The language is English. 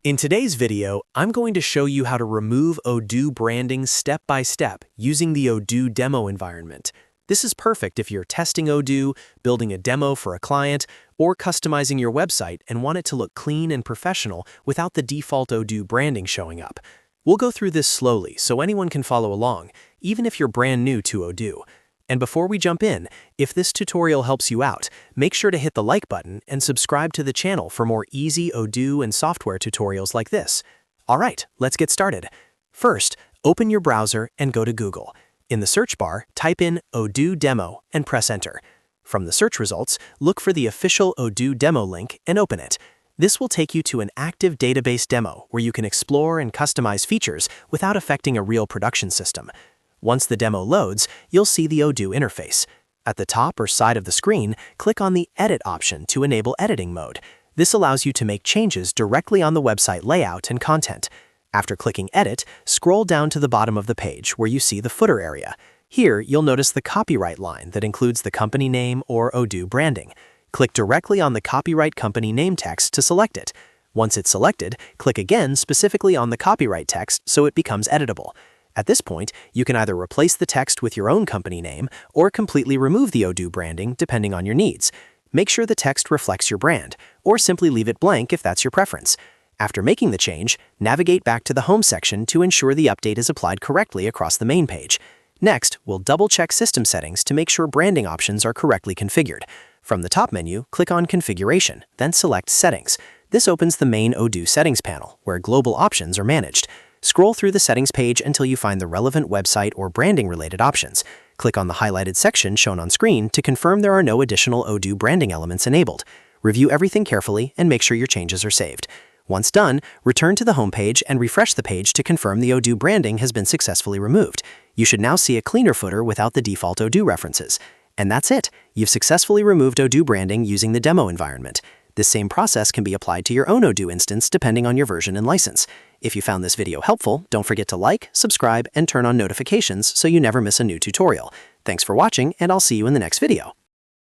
In today's video, I'm going to show you how to remove Odoo branding step by step using the Odoo demo environment. This is perfect if you're testing Odoo, building a demo for a client, or customizing your website and want it to look clean and professional without the default Odoo branding showing up. We'll go through this slowly so anyone can follow along, even if you're brand new to Odoo. And before we jump in, if this tutorial helps you out, make sure to hit the like button and subscribe to the channel for more easy Odoo and software tutorials like this. Alright, let's get started. First, open your browser and go to Google. In the search bar, type in Odoo Demo and press Enter. From the search results, look for the official Odoo Demo link and open it. This will take you to an active database demo where you can explore and customize features without affecting a real production system. Once the demo loads, you'll see the Odoo interface. At the top or side of the screen, click on the Edit option to enable editing mode. This allows you to make changes directly on the website layout and content. After clicking Edit, scroll down to the bottom of the page where you see the footer area. Here, you'll notice the copyright line that includes the company name or Odoo branding. Click directly on the copyright company name text to select it. Once it's selected, click again specifically on the copyright text so it becomes editable. At this point, you can either replace the text with your own company name or completely remove the Odoo branding depending on your needs. Make sure the text reflects your brand, or simply leave it blank if that's your preference. After making the change, navigate back to the Home section to ensure the update is applied correctly across the main page. Next, we'll double-check system settings to make sure branding options are correctly configured. From the top menu, click on Configuration, then select Settings. This opens the main Odoo settings panel, where global options are managed. Scroll through the settings page until you find the relevant website or branding-related options. Click on the highlighted section shown on screen to confirm there are no additional Odoo branding elements enabled. Review everything carefully and make sure your changes are saved. Once done, return to the home page and refresh the page to confirm the Odoo branding has been successfully removed. You should now see a cleaner footer without the default Odoo references. And that's it! You've successfully removed Odoo branding using the demo environment. This same process can be applied to your own Odoo instance depending on your version and license. If you found this video helpful, don't forget to like, subscribe, and turn on notifications so you never miss a new tutorial. Thanks for watching, and I'll see you in the next video.